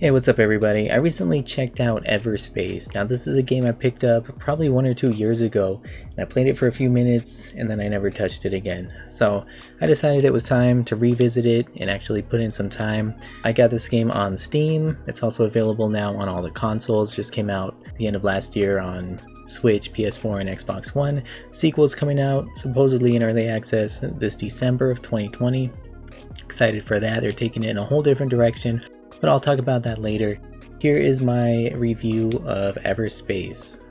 Hey, what's up everybody? I recently checked out Everspace. Now this is a game I picked up probably 1 or 2 years ago, and I played it for a few minutes and then I never touched it again. So I decided it was time to revisit it and actually put in some time. I got this game on Steam. It's also available now on all the consoles. Just came out at the end of last year on Switch, PS4, and Xbox One. Sequel's coming out supposedly in early access this December of 2020. Excited for that. They're taking it in a whole different direction, but I'll talk about that later. Here is my review of Everspace.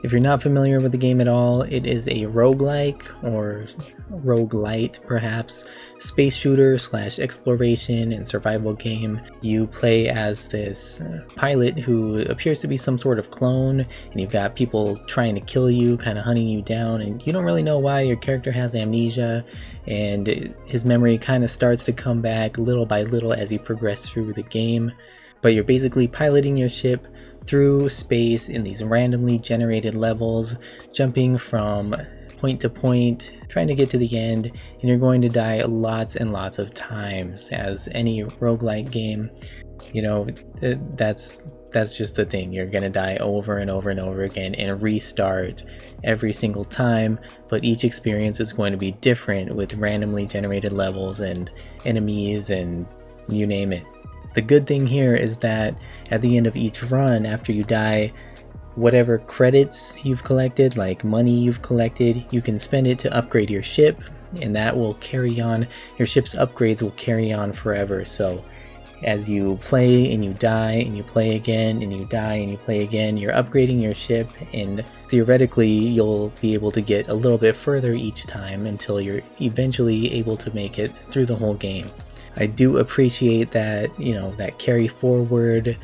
If you're not familiar with the game at all, it is a roguelike, or roguelite perhaps, space shooter / exploration and survival game. You play as this pilot who appears to be some sort of clone, and you've got people trying to kill you, kind of hunting you down, and you don't really know why. Your character has amnesia, and his memory kind of starts to come back little by little as you progress through the game. But you're basically piloting your ship through space in these randomly generated levels, jumping from point to point, trying to get to the end, and you're going to die lots and lots of times. As any roguelike game, you know, that's just the thing. You're gonna die over and over and over again and restart every single time, but each experience is going to be different with randomly generated levels and enemies and you name it. The good thing here is that at the end of each run, after you die, whatever credits you've collected, like money you've collected, you can spend it to upgrade your ship, and that will carry on. Your ship's upgrades will carry on forever. So as you play and you die and you play again and you die and you play again, you're upgrading your ship, and theoretically you'll be able to get a little bit further each time until you're eventually able to make it through the whole game. I do appreciate that, you know, that carry forward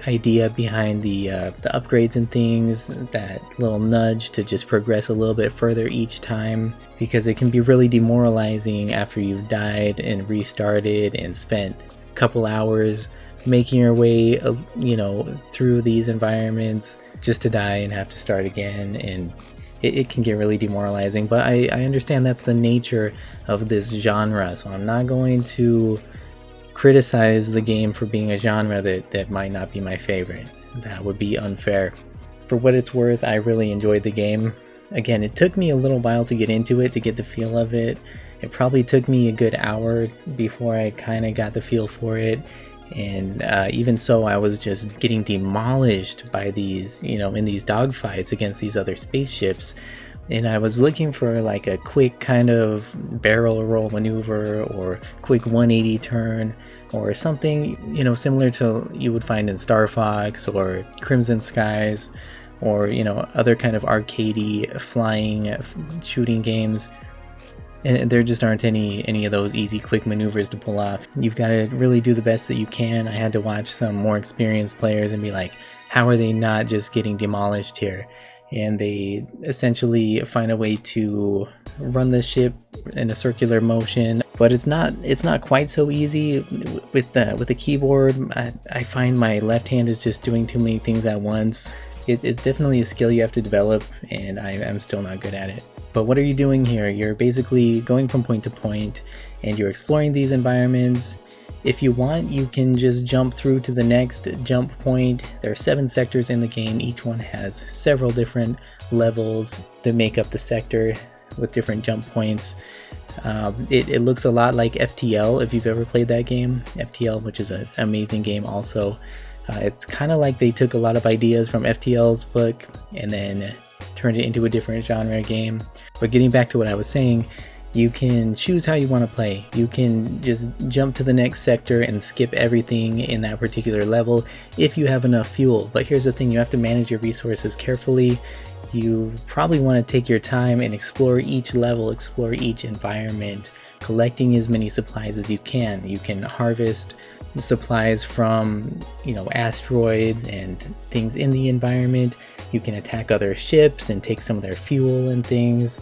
idea behind the upgrades and things, that little nudge to just progress a little bit further each time, because it can be really demoralizing after you've died and restarted and spent a couple hours making your way, you know, through these environments just to die and have to start again, and it can get really demoralizing. But I understand that's the nature of this genre, so I'm not going to criticize the game for being a genre that might not be my favorite. That would be unfair. For what it's worth, I really enjoyed the game. Again, it took me a little while to get into it, to get the feel of it. It probably took me a good hour before I kind of got the feel for it. And even so, I was just getting demolished by these, you know, in these dogfights against these other spaceships. And I was looking for like a quick kind of barrel roll maneuver or quick 180 turn or something, you know, similar to you would find in Star Fox or Crimson Skies, or, you know, other kind of arcadey flying shooting games. And there just aren't any of those easy quick maneuvers to pull off. You've got to really do the best that you can. I had to watch some more experienced players and be like, how are they not just getting demolished here? And they essentially find a way to run the ship in a circular motion, but it's not quite so easy with the keyboard. I find my left hand is just doing too many things at once. It's definitely a skill you have to develop, and I'm still not good at it. But what are you doing here? You're basically going from point to point, and you're exploring these environments. If you want, you can just jump through to the next jump point. There are 7 sectors in the game. Each one has several different levels that make up the sector with different jump points. It looks a lot like FTL, if you've ever played that game. FTL, which is an amazing game also. It's kind of like they took a lot of ideas from FTL's book and then turned it into a different genre game. But getting back to what I was saying, you can choose how you want to play. You can just jump to the next sector and skip everything in that particular level if you have enough fuel. But here's the thing, you have to manage your resources carefully. You probably want to take your time and explore each level, explore each environment, collecting as many supplies as you can. You can harvest the supplies from, you know, asteroids and things in the environment. You can attack other ships and take some of their fuel and things.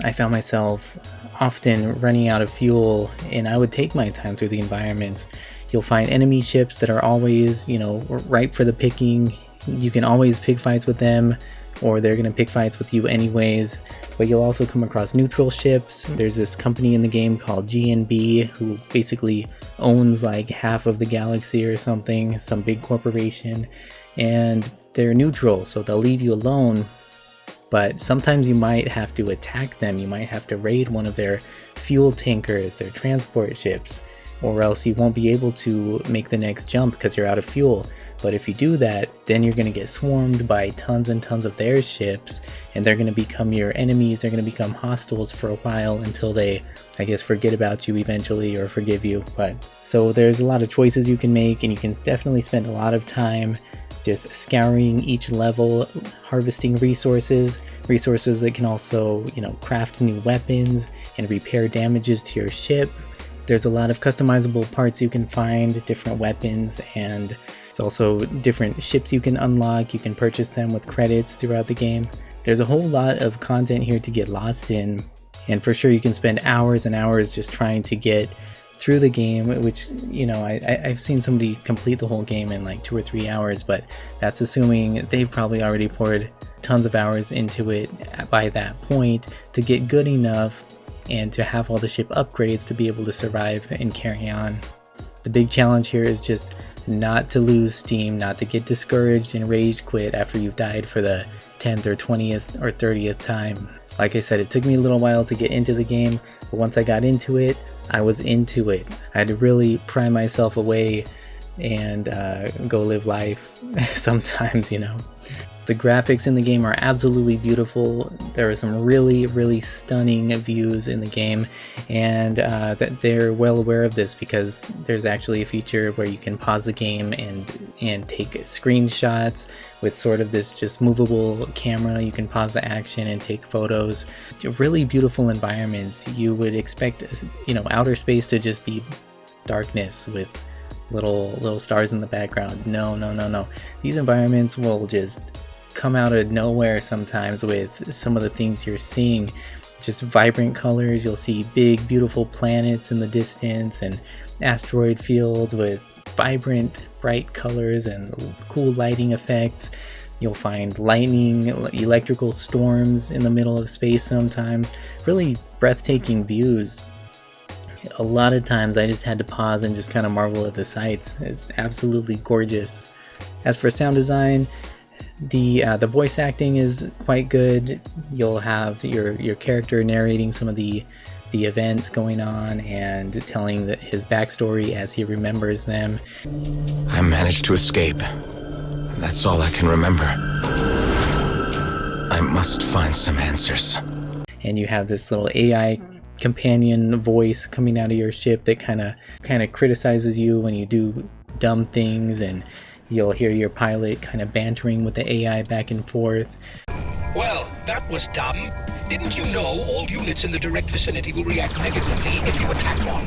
I found myself often running out of fuel, and I would take my time through the environments. You'll find enemy ships that are always, you know, ripe for the picking. You can always pick fights with them. or they're gonna pick fights with you anyways. But you'll also come across neutral ships. There's this company in the game called GNB who basically owns like half of the galaxy or something, some big corporation, and they're neutral, so they'll leave you alone. But sometimes you might have to attack them. You might have to raid one of their fuel tankers, their transport ships, or else you won't be able to make the next jump because you're out of fuel. But if you do that, then you're going to get swarmed by tons and tons of their ships, and they're going to become your enemies. They're going to become hostiles for a while until they, I guess, forget about you eventually or forgive you. But so there's a lot of choices you can make, and you can definitely spend a lot of time just scouring each level, harvesting resources that can also, craft new weapons and repair damages to your ship. There's a lot of customizable parts you can find, different weapons, and there's also different ships you can unlock. You can purchase them with credits throughout the game. There's a whole lot of content here to get lost in, and for sure you can spend hours and hours just trying to get through the game, which, I've seen somebody complete the whole game in like 2 or 3 hours, but that's assuming they've probably already poured tons of hours into it by that point to get good enough and to have all the ship upgrades to be able to survive and carry on. The big challenge here is just not to lose steam, not to get discouraged and rage quit after you've died for the 10th or 20th or 30th time. Like I said, it took me a little while to get into the game, but once I got into it, I was into it. I had to really pry myself away and go live life sometimes, The graphics in the game are absolutely beautiful. There are some really, really stunning views in the game, and that they're well aware of this because there's actually a feature where you can pause the game and take screenshots with sort of this just movable camera. You can pause the action and take photos. Really beautiful environments. You would expect, outer space to just be darkness with little stars in the background. No. These environments will just come out of nowhere sometimes with some of the things you're seeing. Just vibrant colors. You'll see big beautiful planets in the distance and asteroid fields with vibrant bright colors and cool lighting effects. You'll find lightning, electrical storms in the middle of space sometimes. Really breathtaking views. A lot of times I just had to pause and just kind of marvel at the sights. It's absolutely gorgeous. As for sound design, the voice acting is quite good. You'll have your character narrating some of the events going on and telling his backstory as he remembers them. I managed to escape. That's all I can remember. I must find some answers. And you have this little AI companion voice coming out of your ship that kind of criticizes you when you do dumb things, and you'll hear your pilot kind of bantering with the AI back and forth. Well, that was dumb. Didn't you know all units in the direct vicinity will react negatively if you attack one?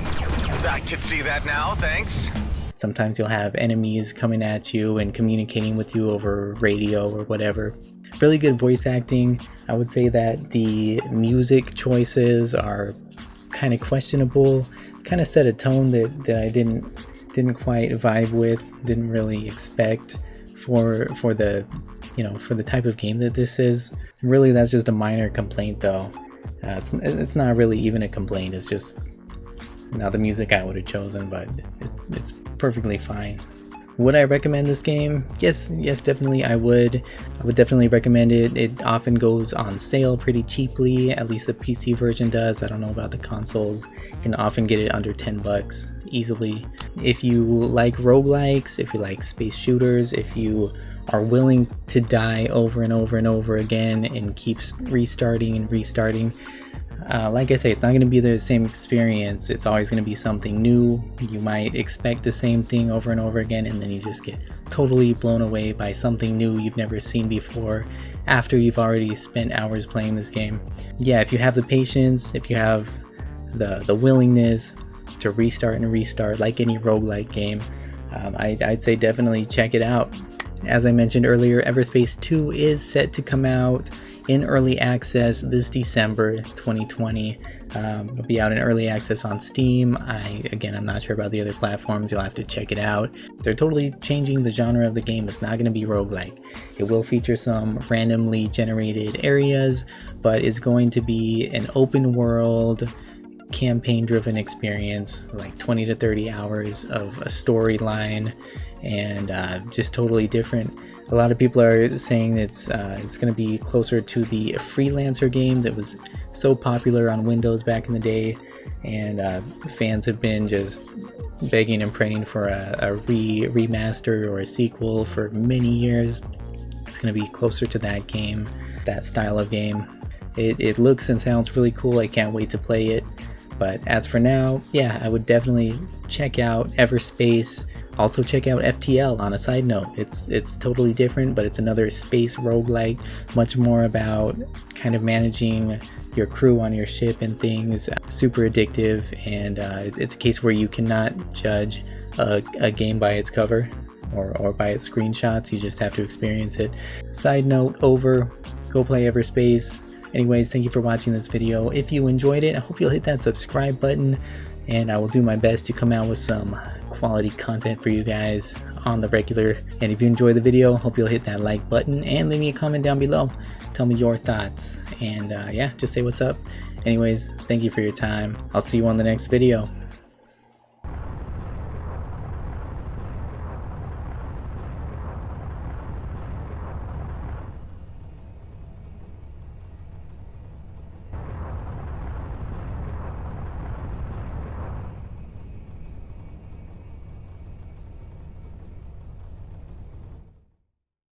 I can see that now, thanks. Sometimes you'll have enemies coming at you and communicating with you over radio or whatever. Really good voice acting. I would say that the music choices are kind of questionable. Kind of set a tone that I didn't quite vibe with, didn't really expect for the for the type of game that this is. Really, that's just a minor complaint though. It's not really even a complaint. It's just not the music I would have chosen, but it's perfectly fine. Would I recommend this game? Yes, definitely I would. I would definitely recommend it. It often goes on sale pretty cheaply, at least the PC version does. I don't know about the consoles. You can often get it under 10 bucks easily. If you like roguelikes, if you like space shooters, if you are willing to die over and over and over again and keep restarting and restarting, like I say, it's not going to be the same experience. It's always going to be something new. You might expect the same thing over and over again, and then you just get totally blown away by something new you've never seen before after you've already spent hours playing this game. Yeah, if you have the patience, if you have the willingness to restart and restart like any roguelike game, I'd say definitely check it out. As I mentioned earlier, Everspace 2 is set to come out in early access this December 2020. It'll be out in early access on Steam. I'm not sure about the other platforms. You'll have to check it out. They're totally changing the genre of the game. It's not going to be roguelike. It will feature some randomly generated areas, but it's going to be an open world, campaign driven experience, like 20 to 30 hours of a storyline, and just totally different. A lot of people are saying it's going to be closer to the Freelancer game that was so popular on Windows back in the day, and fans have been just begging and praying for a remaster or a sequel for many years. It's going to be closer to that game, that style of game. It looks and sounds really cool. I can't wait to play it. But as for now, yeah, I would definitely check out Everspace. Also check out FTL on a side note. It's totally different, but it's another space roguelike, much more about kind of managing your crew on your ship and things. Super addictive, and it's a case where you cannot judge a game by its cover or by its screenshots. You just have to experience it. Side note over, go play Everspace. Anyways, thank you for watching this video. If you enjoyed it, I hope you'll hit that subscribe button, and I will do my best to come out with some quality content for you guys on the regular. And if you enjoy the video, I hope you'll hit that like button and leave me a comment down below. Tell me your thoughts, and yeah, just say what's up. Anyways, thank you for your time. I'll see you on the next video.